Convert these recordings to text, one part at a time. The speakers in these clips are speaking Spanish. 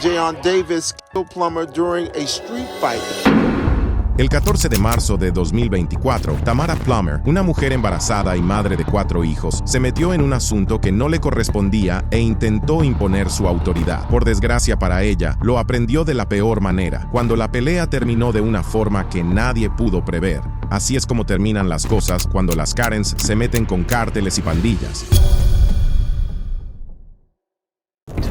Jayon Davis killed Plummer during a street fight. El 14 de marzo de 2024, Tamara Plummer, una mujer embarazada y madre de 4 hijos, se metió en un asunto que no le correspondía e intentó imponer su autoridad. Por desgracia para ella, lo aprendió de la peor manera, cuando la pelea terminó de una forma que nadie pudo prever. Así es como terminan las cosas cuando las Karens se meten con cárteles y pandillas.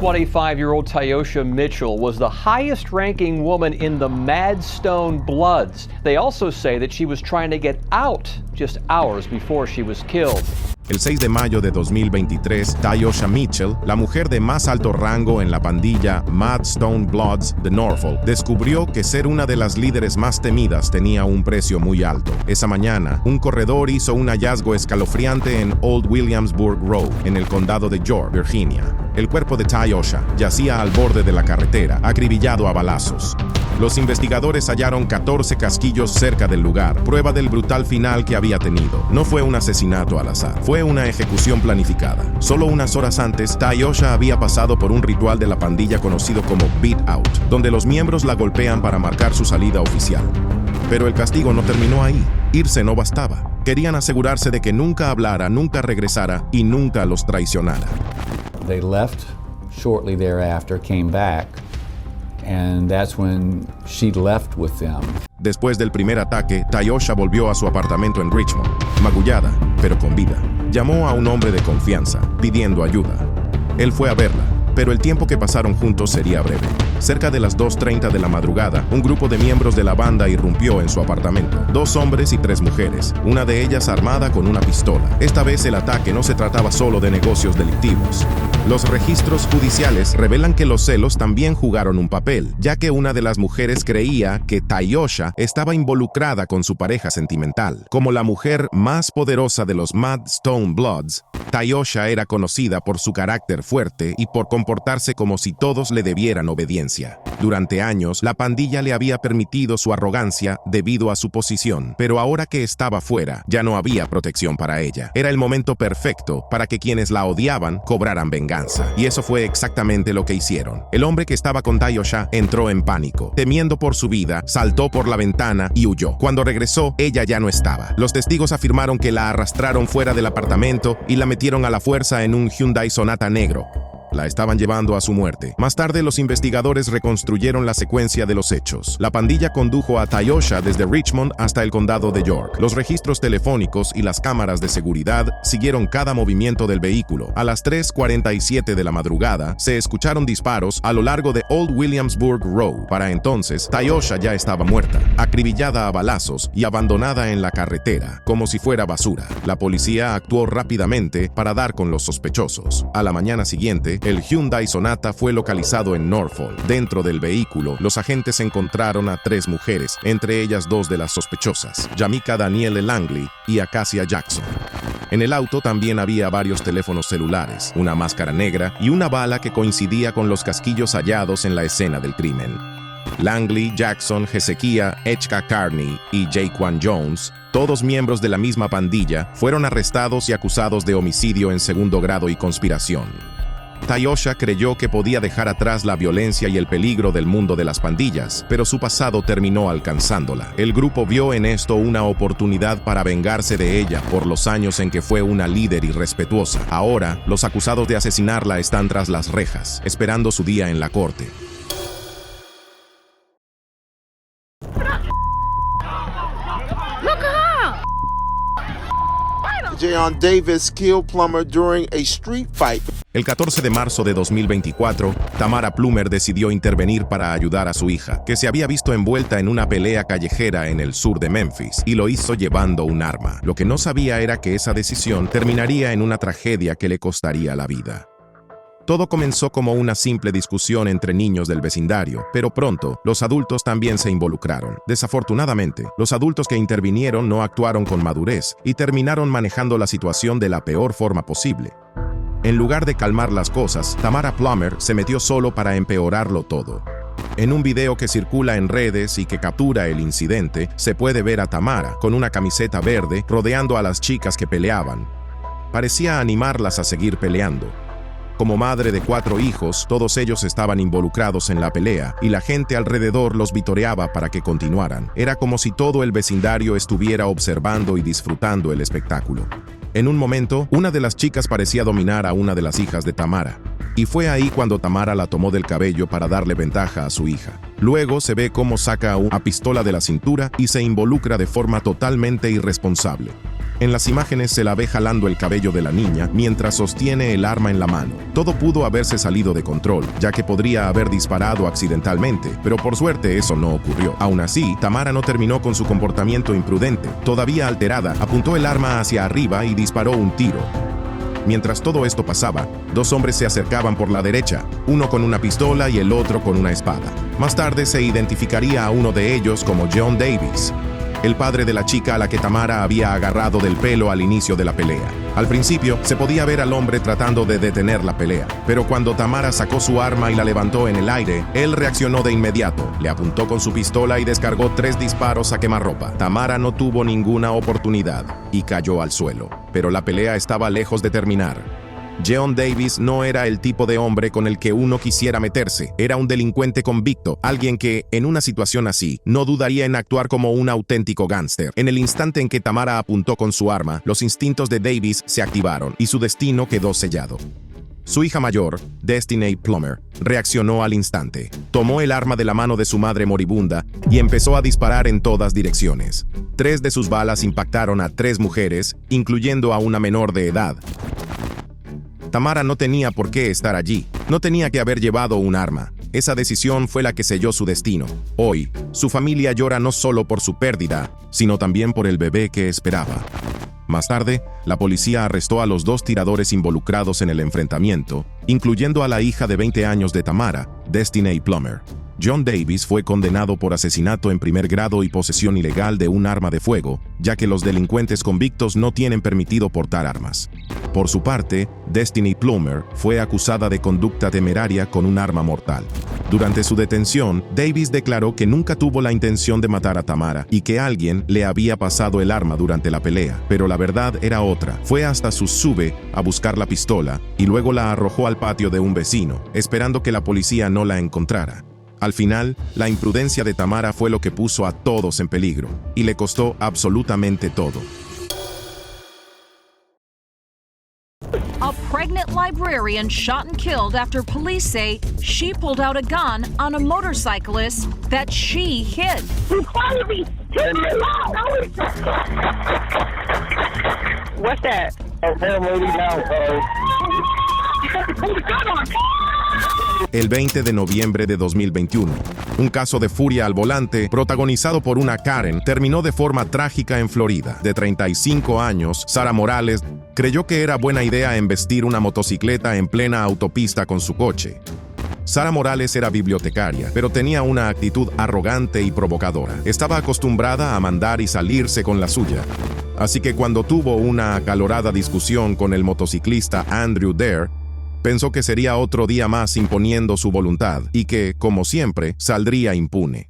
25-year-old Tyosha Mitchell was the highest-ranking woman in the Madstone Bloods. They also say that she was trying to get out just hours before she was killed. El 6 de mayo de 2023, Tyosha Mitchell, la mujer de más alto rango en la pandilla Madstone Bloods de Norfolk, descubrió que ser una de las líderes más temidas tenía un precio muy alto. Esa mañana, un corredor hizo un hallazgo escalofriante en Old Williamsburg Road, en el condado de York, Virginia. El cuerpo de Tyosha yacía al borde de la carretera, acribillado a balazos. Los investigadores hallaron 14 casquillos cerca del lugar, prueba del brutal final que había tenido. No fue un asesinato al azar, fue una ejecución planificada. Solo unas horas antes, Tyosha había pasado por un ritual de la pandilla conocido como Beat Out, donde los miembros la golpean para marcar su salida oficial. Pero el castigo no terminó ahí. Irse no bastaba. Querían asegurarse de que nunca hablara, nunca regresara y nunca los traicionara. They left shortly thereafter, came back, and that's when she left with them. Después del primer ataque, Tyosha volvió a su apartamento en Richmond, magullada, pero con vida. Llamó a un hombre de confianza, pidiendo ayuda. Él fue a verla, pero el tiempo que pasaron juntos sería breve. Cerca de las 2:30 de la madrugada, un grupo de miembros de la banda irrumpió en su apartamento. 2 hombres y 3 mujeres, una de ellas armada con una pistola. Esta vez el ataque no se trataba solo de negocios delictivos. Los registros judiciales revelan que los celos también jugaron un papel, ya que una de las mujeres creía que Tyosha estaba involucrada con su pareja sentimental. Como la mujer más poderosa de los Madstone Bloods, Tyosha era conocida por su carácter fuerte y por comportarse como si todos le debieran obediencia. Durante años, la pandilla le había permitido su arrogancia debido a su posición, pero ahora que estaba fuera, ya no había protección para ella. Era el momento perfecto para que quienes la odiaban cobraran venganza, y eso fue exactamente lo que hicieron. El hombre que estaba con Tyosha entró en pánico. Temiendo por su vida, saltó por la ventana y huyó. Cuando regresó, ella ya no estaba. Los testigos afirmaron que la arrastraron fuera del apartamento y la metieron a la fuerza en un Hyundai Sonata negro. La estaban llevando a su muerte. Más tarde, los investigadores reconstruyeron la secuencia de los hechos. La pandilla condujo a Tyosha desde Richmond hasta el condado de York. Los registros telefónicos y las cámaras de seguridad siguieron cada movimiento del vehículo. A las 3:47 de la madrugada, se escucharon disparos a lo largo de Old Williamsburg Road. Para entonces, Tyosha ya estaba muerta, acribillada a balazos y abandonada en la carretera, como si fuera basura. La policía actuó rápidamente para dar con los sospechosos. A la mañana siguiente, el Hyundai Sonata fue localizado en Norfolk. Dentro del vehículo, los agentes encontraron a 3 mujeres, entre ellas 2 de las sospechosas, Yamika Danielle Langley y Acacia Jackson. En el auto también había varios teléfonos celulares, una máscara negra y una bala que coincidía con los casquillos hallados en la escena del crimen. Langley, Jackson, Hezekiah, Echka Carney y Jaquan Jones, todos miembros de la misma pandilla, fueron arrestados y acusados de homicidio en segundo grado y conspiración. Tyosha creyó que podía dejar atrás la violencia y el peligro del mundo de las pandillas, pero su pasado terminó alcanzándola. El grupo vio en esto una oportunidad para vengarse de ella por los años en que fue una líder irrespetuosa. Ahora, los acusados de asesinarla están tras las rejas, esperando su día en la corte. Jayon Davis killed Plummer during a street fight. El 14 de marzo de 2024, Tamara Plummer decidió intervenir para ayudar a su hija, que se había visto envuelta en una pelea callejera en el sur de Memphis, y lo hizo llevando un arma. Lo que no sabía era que esa decisión terminaría en una tragedia que le costaría la vida. Todo comenzó como una simple discusión entre niños del vecindario, pero pronto los adultos también se involucraron. Desafortunadamente, los adultos que intervinieron no actuaron con madurez y terminaron manejando la situación de la peor forma posible. En lugar de calmar las cosas, Tamara Plummer se metió solo para empeorarlo todo. En un video que circula en redes y que captura el incidente, se puede ver a Tamara con una camiseta verde rodeando a las chicas que peleaban. Parecía animarlas a seguir peleando. Como madre de 4 hijos, todos ellos estaban involucrados en la pelea y la gente alrededor los vitoreaba para que continuaran. Era como si todo el vecindario estuviera observando y disfrutando el espectáculo. En un momento, una de las chicas parecía dominar a una de las hijas de Tamara, y fue ahí cuando Tamara la tomó del cabello para darle ventaja a su hija. Luego se ve cómo saca una pistola de la cintura y se involucra de forma totalmente irresponsable. En las imágenes se la ve jalando el cabello de la niña mientras sostiene el arma en la mano. Todo pudo haberse salido de control, ya que podría haber disparado accidentalmente, pero por suerte eso no ocurrió. Aún así, Tamara no terminó con su comportamiento imprudente. Todavía alterada, apuntó el arma hacia arriba y disparó un tiro. Mientras todo esto pasaba, 2 hombres se acercaban por la derecha, uno con una pistola y el otro con una espada. Más tarde se identificaría a uno de ellos como John Davis, el padre de la chica a la que Tamara había agarrado del pelo al inicio de la pelea. Al principio, se podía ver al hombre tratando de detener la pelea, pero cuando Tamara sacó su arma y la levantó en el aire, él reaccionó de inmediato, le apuntó con su pistola y descargó 3 disparos a quemarropa. Tamara no tuvo ninguna oportunidad y cayó al suelo, pero la pelea estaba lejos de terminar. John Davis no era el tipo de hombre con el que uno quisiera meterse. Era un delincuente convicto, alguien que, en una situación así, no dudaría en actuar como un auténtico gángster. En el instante en que Tamara apuntó con su arma, los instintos de Davis se activaron y su destino quedó sellado. Su hija mayor, Destiny Plummer, reaccionó al instante. Tomó el arma de la mano de su madre moribunda y empezó a disparar en todas direcciones. 3 de sus balas impactaron a 3 mujeres, incluyendo a una menor de edad. Tamara no tenía por qué estar allí, no tenía que haber llevado un arma. Esa decisión fue la que selló su destino. Hoy, su familia llora no solo por su pérdida, sino también por el bebé que esperaba. Más tarde, la policía arrestó a los 2 tiradores involucrados en el enfrentamiento, incluyendo a la hija de 20 años de Tamara, Destiny Plummer. John Davis fue condenado por asesinato en primer grado y posesión ilegal de un arma de fuego, ya que los delincuentes convictos no tienen permitido portar armas. Por su parte, Destiny Plummer fue acusada de conducta temeraria con un arma mortal. Durante su detención, Davis declaró que nunca tuvo la intención de matar a Tamara y que alguien le había pasado el arma durante la pelea, pero la verdad era otra. Fue hasta su sube a buscar la pistola y luego la arrojó al patio de un vecino, esperando que la policía no la encontrara. Al final, la imprudencia de Tamara fue lo que puso a todos en peligro, y le costó absolutamente todo. A pregnant librarian shot and killed after police say she pulled out a gun on a motorcyclist that she hid. What's that? Oh, lady now, pull the gun on. El 20 de noviembre de 2021, un caso de furia al volante protagonizado por una Karen terminó de forma trágica en Florida. De 35 años, Sara Morales creyó que era buena idea embestir una motocicleta en plena autopista con su coche. Sara Morales era bibliotecaria, pero tenía una actitud arrogante y provocadora. Estaba acostumbrada a mandar y salirse con la suya. Así que cuando tuvo una acalorada discusión con el motociclista Andrew Dare, pensó que sería otro día más imponiendo su voluntad y que, como siempre, saldría impune.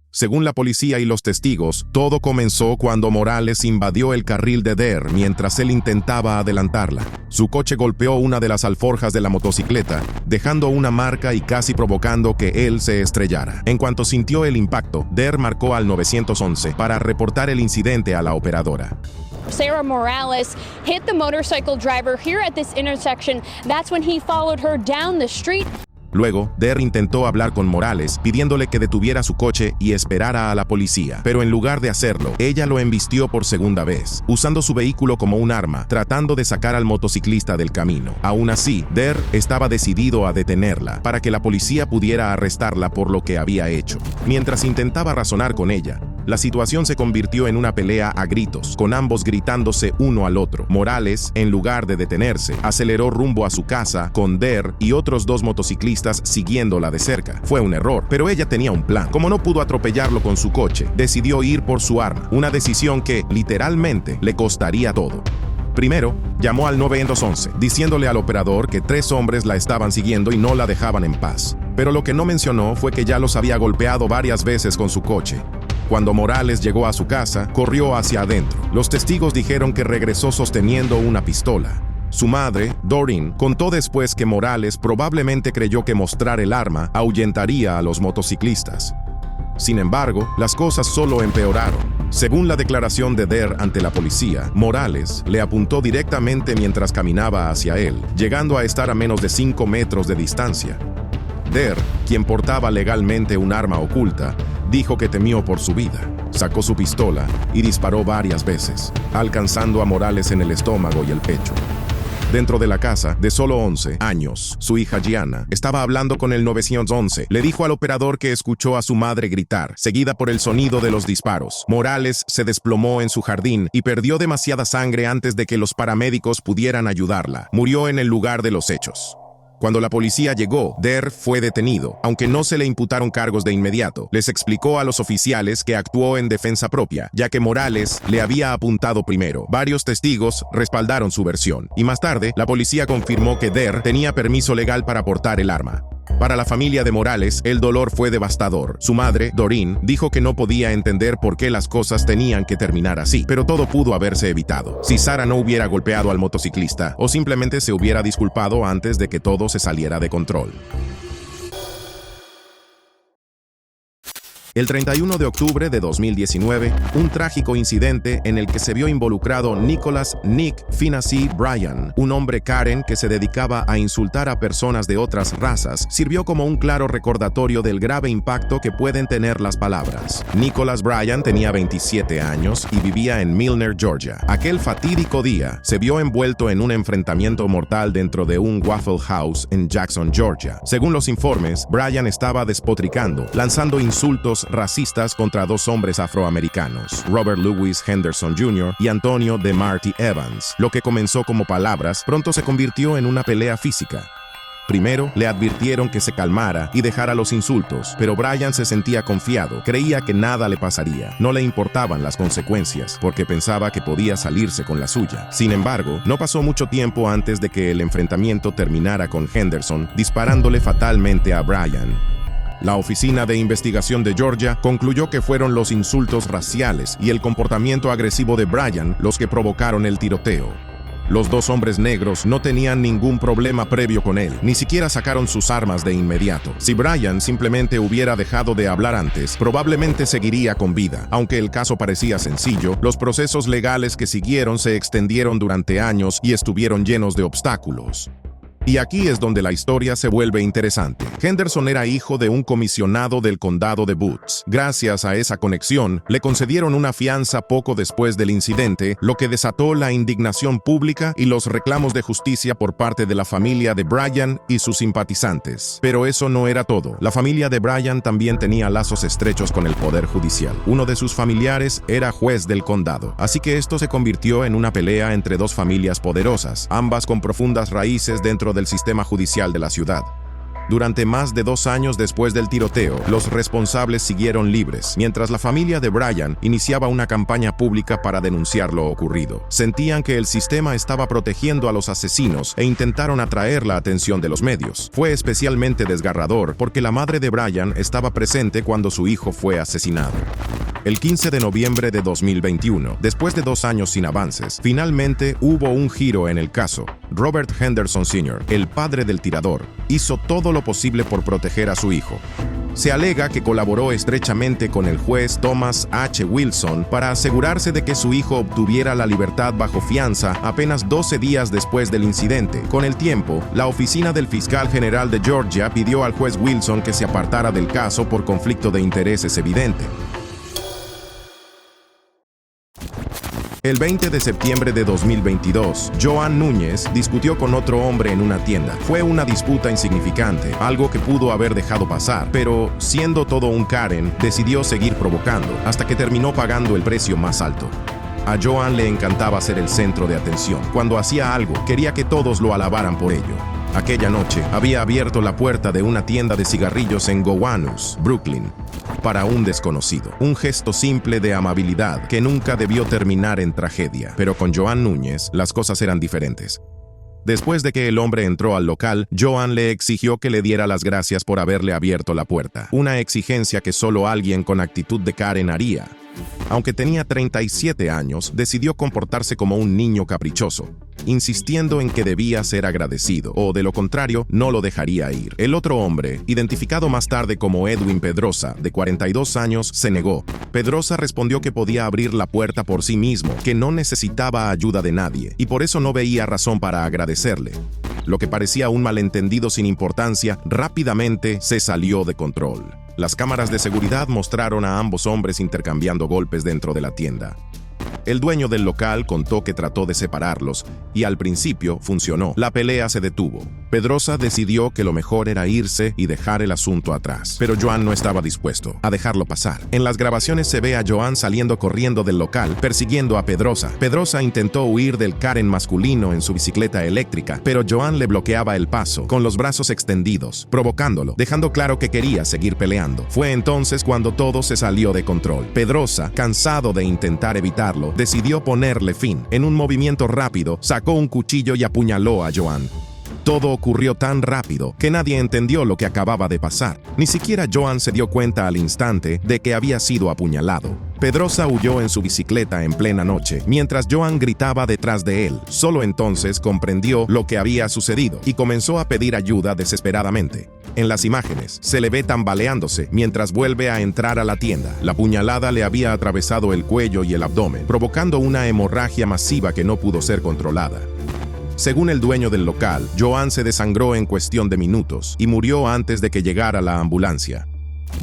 Según la policía y los testigos, todo comenzó cuando Morales invadió el carril de Dare mientras él intentaba adelantarla. Su coche golpeó una de las alforjas de la motocicleta, dejando una marca y casi provocando que él se estrellara. En cuanto sintió el impacto, Dare marcó al 911 para reportar el incidente a la operadora. Sarah Morales hit the motorcycle driver here at this intersection. That's when he followed her down the street. Luego, Dare intentó hablar con Morales, pidiéndole que detuviera su coche y esperara a la policía. Pero en lugar de hacerlo, ella lo embistió por segunda vez, usando su vehículo como un arma, tratando de sacar al motociclista del camino. Aún así, Dare estaba decidido a detenerla, para que la policía pudiera arrestarla por lo que había hecho. Mientras intentaba razonar con ella, la situación se convirtió en una pelea a gritos, con ambos gritándose uno al otro. Morales, en lugar de detenerse, aceleró rumbo a su casa, con Dare y otros 2 motociclistas siguiéndola de cerca. Fue un error, pero ella tenía un plan. Como no pudo atropellarlo con su coche, decidió ir por su arma, una decisión que, literalmente, le costaría todo. Primero, llamó al 911, diciéndole al operador que 3 hombres la estaban siguiendo y no la dejaban en paz. Pero lo que no mencionó fue que ya los había golpeado varias veces con su coche. Cuando Morales llegó a su casa, corrió hacia adentro. Los testigos dijeron que regresó sosteniendo una pistola. Su madre, Doreen, contó después que Morales probablemente creyó que mostrar el arma ahuyentaría a los motociclistas. Sin embargo, las cosas solo empeoraron. Según la declaración de Der ante la policía, Morales le apuntó directamente mientras caminaba hacia él, llegando a estar a menos de 5 metros de distancia. Der, quien portaba legalmente un arma oculta, dijo que temió por su vida. Sacó su pistola y disparó varias veces, alcanzando a Morales en el estómago y el pecho. Dentro de la casa, de solo 11 años, su hija Gianna estaba hablando con el 911. Le dijo al operador que escuchó a su madre gritar, seguida por el sonido de los disparos. Morales se desplomó en su jardín y perdió demasiada sangre antes de que los paramédicos pudieran ayudarla. Murió en el lugar de los hechos. Cuando la policía llegó, Der fue detenido, aunque no se le imputaron cargos de inmediato. Les explicó a los oficiales que actuó en defensa propia, ya que Morales le había apuntado primero. Varios testigos respaldaron su versión, y más tarde, la policía confirmó que Der tenía permiso legal para portar el arma. Para la familia de Morales, el dolor fue devastador. Su madre, Doreen, dijo que no podía entender por qué las cosas tenían que terminar así, pero todo pudo haberse evitado. Si Sarah no hubiera golpeado al motociclista, o simplemente se hubiera disculpado antes de que todo se saliera de control. El 31 de octubre de 2019, un trágico incidente en el que se vio involucrado Nicholas "Nick" Finasi Bryan, un hombre Karen que se dedicaba a insultar a personas de otras razas, sirvió como un claro recordatorio del grave impacto que pueden tener las palabras. Nicholas Bryan tenía 27 años y vivía en Milner, Georgia. Aquel fatídico día se vio envuelto en un enfrentamiento mortal dentro de un Waffle House en Jackson, Georgia. Según los informes, Bryan estaba despotricando, lanzando insultos racistas contra dos hombres afroamericanos, Robert Louis Henderson Jr. y Antonio DeMarty Evans. Lo que comenzó como palabras, pronto se convirtió en una pelea física. Primero, le advirtieron que se calmara y dejara los insultos, pero Bryan se sentía confiado, creía que nada le pasaría, no le importaban las consecuencias, porque pensaba que podía salirse con la suya. Sin embargo, no pasó mucho tiempo antes de que el enfrentamiento terminara con Henderson disparándole fatalmente a Bryan. La Oficina de Investigación de Georgia concluyó que fueron los insultos raciales y el comportamiento agresivo de Bryan los que provocaron el tiroteo. Los dos hombres negros no tenían ningún problema previo con él, ni siquiera sacaron sus armas de inmediato. Si Bryan simplemente hubiera dejado de hablar antes, probablemente seguiría con vida. Aunque el caso parecía sencillo, los procesos legales que siguieron se extendieron durante años y estuvieron llenos de obstáculos. Y aquí es donde la historia se vuelve interesante. Henderson era hijo de un comisionado del condado de Butte. Gracias a esa conexión, le concedieron una fianza poco después del incidente, lo que desató la indignación pública y los reclamos de justicia por parte de la familia de Bryan y sus simpatizantes. Pero eso no era todo. La familia de Bryan también tenía lazos estrechos con el poder judicial. Uno de sus familiares era juez del condado, así que esto se convirtió en una pelea entre dos familias poderosas, ambas con profundas raíces dentro del sistema judicial de la ciudad. Durante más de 2 años después del tiroteo, los responsables siguieron libres, mientras la familia de Bryan iniciaba una campaña pública para denunciar lo ocurrido. Sentían que el sistema estaba protegiendo a los asesinos e intentaron atraer la atención de los medios. Fue especialmente desgarrador porque la madre de Bryan estaba presente cuando su hijo fue asesinado. El 15 de noviembre de 2021, después de 2 años sin avances, finalmente hubo un giro en el caso. Robert Henderson Sr., el padre del tirador, hizo todo lo posible por proteger a su hijo. Se alega que colaboró estrechamente con el juez Thomas H. Wilson para asegurarse de que su hijo obtuviera la libertad bajo fianza apenas 12 días después del incidente. Con el tiempo, la oficina del fiscal general de Georgia pidió al juez Wilson que se apartara del caso por conflicto de intereses evidente. El 20 de septiembre de 2022, Joan Núñez discutió con otro hombre en una tienda. Fue una disputa insignificante, algo que pudo haber dejado pasar, pero siendo todo un Karen, decidió seguir provocando, hasta que terminó pagando el precio más alto. A Joan le encantaba ser el centro de atención. Cuando hacía algo, quería que todos lo alabaran por ello. Aquella noche, había abierto la puerta de una tienda de cigarrillos en Gowanus, Brooklyn, para un desconocido. Un gesto simple de amabilidad que nunca debió terminar en tragedia. Pero con Joan Núñez, las cosas eran diferentes. Después de que el hombre entró al local, Joan le exigió que le diera las gracias por haberle abierto la puerta. Una exigencia que solo alguien con actitud de Karen haría. Aunque tenía 37 años, decidió comportarse como un niño caprichoso, insistiendo en que debía ser agradecido, o de lo contrario, no lo dejaría ir. El otro hombre, identificado más tarde como Edwin Pedrosa, de 42 años, se negó. Pedrosa respondió que podía abrir la puerta por sí mismo, que no necesitaba ayuda de nadie, y por eso no veía razón para agradecerle. Lo que parecía un malentendido sin importancia, rápidamente se salió de control. Las cámaras de seguridad mostraron a ambos hombres intercambiando golpes dentro de la tienda. El dueño del local contó que trató de separarlos y al principio funcionó. La pelea se detuvo. Pedrosa decidió que lo mejor era irse y dejar el asunto atrás, pero Joan no estaba dispuesto a dejarlo pasar. En las grabaciones se ve a Joan saliendo corriendo del local, persiguiendo a Pedrosa. Pedrosa intentó huir del Karen masculino en su bicicleta eléctrica, pero Joan le bloqueaba el paso con los brazos extendidos, provocándolo, dejando claro que quería seguir peleando. Fue entonces cuando todo se salió de control. Pedrosa, cansado de intentar evitarlo, decidió ponerle fin. En un movimiento rápido, sacó un cuchillo y apuñaló a Joan. Todo ocurrió tan rápido que nadie entendió lo que acababa de pasar. Ni siquiera Joan se dio cuenta al instante de que había sido apuñalado. Pedrosa huyó en su bicicleta en plena noche, mientras Joan gritaba detrás de él. Solo entonces comprendió lo que había sucedido y comenzó a pedir ayuda desesperadamente. En las imágenes, se le ve tambaleándose mientras vuelve a entrar a la tienda. La puñalada le había atravesado el cuello y el abdomen, provocando una hemorragia masiva que no pudo ser controlada. Según el dueño del local, Joan se desangró en cuestión de minutos y murió antes de que llegara la ambulancia.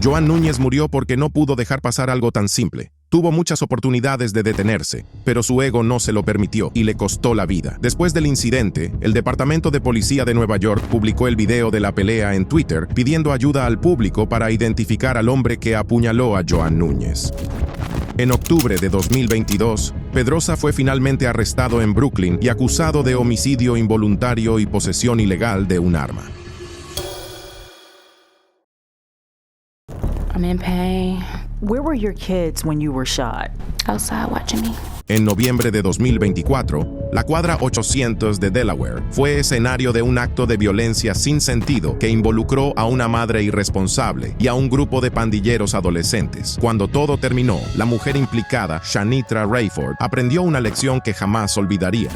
Joan Núñez murió porque no pudo dejar pasar algo tan simple. Tuvo muchas oportunidades de detenerse, pero su ego no se lo permitió y le costó la vida. Después del incidente, el Departamento de Policía de Nueva York publicó el video de la pelea en Twitter, pidiendo ayuda al público para identificar al hombre que apuñaló a Joan Núñez. En octubre de 2022, Pedrosa fue finalmente arrestado en Brooklyn y acusado de homicidio involuntario y posesión ilegal de un arma. I'm in pain. Where were your kids when you were shot? Outside watching me. En noviembre de 2024, la cuadra 800 de Delaware fue escenario de un acto de violencia sin sentido que involucró a una madre irresponsable y a un grupo de pandilleros adolescentes. Cuando todo terminó, la mujer implicada, Shanitra Rayford, aprendió una lección que jamás olvidaría.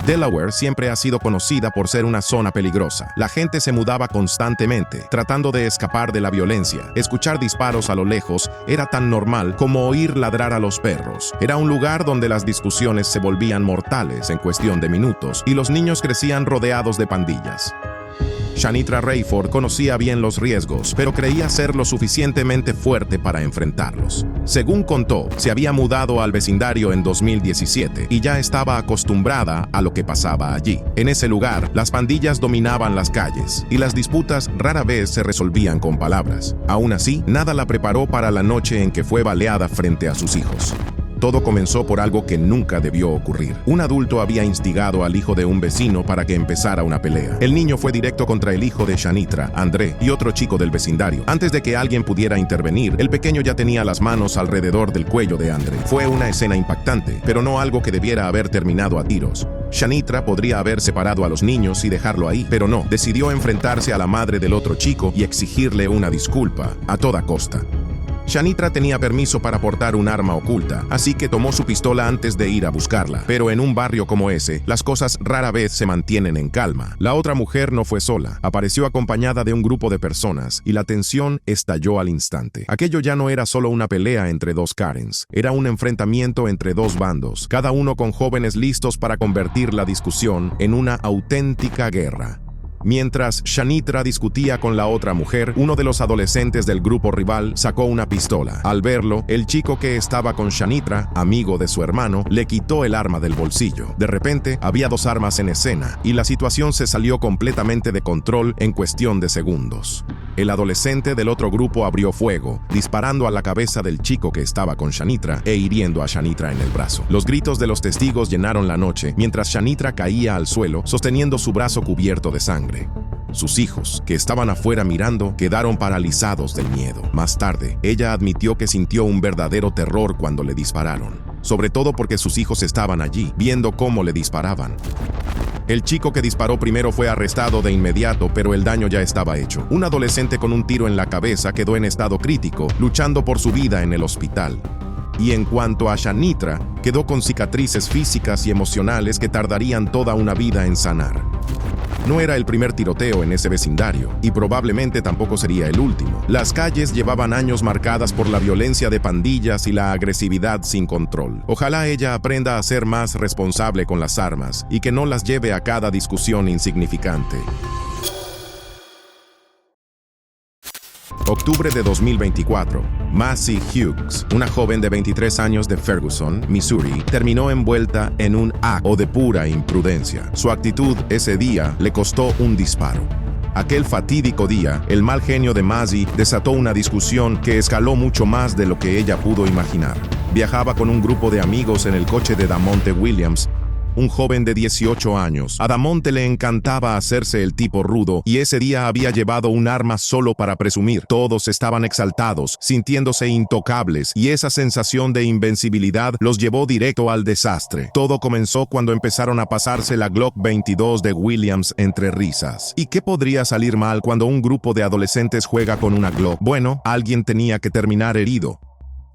Delaware siempre ha sido conocida por ser una zona peligrosa. La gente se mudaba constantemente, tratando de escapar de la violencia. Escuchar disparos a lo lejos era tan normal como oír ladrar a los perros. Era un lugar donde las discusiones se volvían mortales en cuestión de minutos y los niños crecían rodeados de pandillas. Shanitra Rayford conocía bien los riesgos, pero creía ser lo suficientemente fuerte para enfrentarlos. Según contó, se había mudado al vecindario en 2017 y ya estaba acostumbrada a lo que pasaba allí. En ese lugar, las pandillas dominaban las calles y las disputas rara vez se resolvían con palabras. Aún así, nada la preparó para la noche en que fue baleada frente a sus hijos. Todo comenzó por algo que nunca debió ocurrir. Un adulto había instigado al hijo de un vecino para que empezara una pelea. El niño fue directo contra el hijo de Shanitra, André, y otro chico del vecindario. Antes de que alguien pudiera intervenir, el pequeño ya tenía las manos alrededor del cuello de André. Fue una escena impactante, pero no algo que debiera haber terminado a tiros. Shanitra podría haber separado a los niños y dejarlo ahí, pero no. Decidió enfrentarse a la madre del otro chico y exigirle una disculpa a toda costa. Shanitra tenía permiso para portar un arma oculta, así que tomó su pistola antes de ir a buscarla. Pero en un barrio como ese, las cosas rara vez se mantienen en calma. La otra mujer no fue sola, apareció acompañada de un grupo de personas y la tensión estalló al instante. Aquello ya no era solo una pelea entre dos Karens, era un enfrentamiento entre dos bandos, cada uno con jóvenes listos para convertir la discusión en una auténtica guerra. Mientras Shanitra discutía con la otra mujer, uno de los adolescentes del grupo rival sacó una pistola. Al verlo, el chico que estaba con Shanitra, amigo de su hermano, le quitó el arma del bolsillo. De repente, había dos armas en escena y la situación se salió completamente de control en cuestión de segundos. El adolescente del otro grupo abrió fuego, disparando a la cabeza del chico que estaba con Shanitra e hiriendo a Shanitra en el brazo. Los gritos de los testigos llenaron la noche, mientras Shanitra caía al suelo, sosteniendo su brazo cubierto de sangre. Sus hijos, que estaban afuera mirando, quedaron paralizados del miedo. Más tarde, ella admitió que sintió un verdadero terror cuando le dispararon, sobre todo porque sus hijos estaban allí, viendo cómo le disparaban. El chico que disparó primero fue arrestado de inmediato, pero el daño ya estaba hecho. Un adolescente con un tiro en la cabeza quedó en estado crítico, luchando por su vida en el hospital. Y en cuanto a Shanitra, quedó con cicatrices físicas y emocionales que tardarían toda una vida en sanar. No era el primer tiroteo en ese vecindario, y probablemente tampoco sería el último. Las calles llevaban años marcadas por la violencia de pandillas y la agresividad sin control. Ojalá ella aprenda a ser más responsable con las armas y que no las lleve a cada discusión insignificante. Octubre de 2024, Massey Hughes, una joven de 23 años de Ferguson, Missouri, terminó envuelta en un acto de pura imprudencia. Su actitud ese día le costó un disparo. Aquel fatídico día, el mal genio de Massey desató una discusión que escaló mucho más de lo que ella pudo imaginar. Viajaba con un grupo de amigos en el coche de Damonte Williams, un joven de 18 años. A Damonte le encantaba hacerse el tipo rudo y ese día había llevado un arma solo para presumir. Todos estaban exaltados, sintiéndose intocables, y esa sensación de invencibilidad los llevó directo al desastre. Todo comenzó cuando empezaron a pasarse la Glock 22 de Williams entre risas. ¿Y qué podría salir mal cuando un grupo de adolescentes juega con una Glock? Bueno, alguien tenía que terminar herido.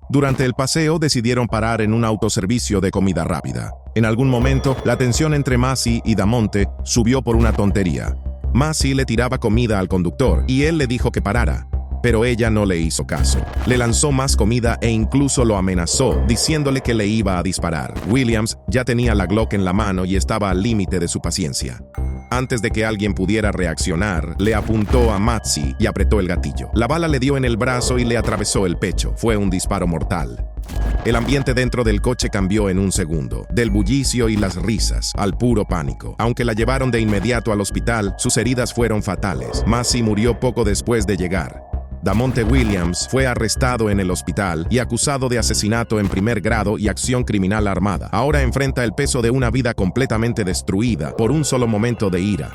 Durante el paseo decidieron parar en un autoservicio de comida rápida. En algún momento, la tensión entre Massey y Damonte subió por una tontería. Massey le tiraba comida al conductor y él le dijo que parara, pero ella no le hizo caso. Le lanzó más comida e incluso lo amenazó, diciéndole que le iba a disparar. Williams ya tenía la Glock en la mano y estaba al límite de su paciencia. Antes de que alguien pudiera reaccionar, le apuntó a Massey y apretó el gatillo. La bala le dio en el brazo y le atravesó el pecho. Fue un disparo mortal. El ambiente dentro del coche cambió en un segundo, del bullicio y las risas al puro pánico. Aunque la llevaron de inmediato al hospital, sus heridas fueron fatales. Massey murió poco después de llegar. Damonte Williams fue arrestado en el hospital y acusado de asesinato en primer grado y acción criminal armada. Ahora enfrenta el peso de una vida completamente destruida por un solo momento de ira.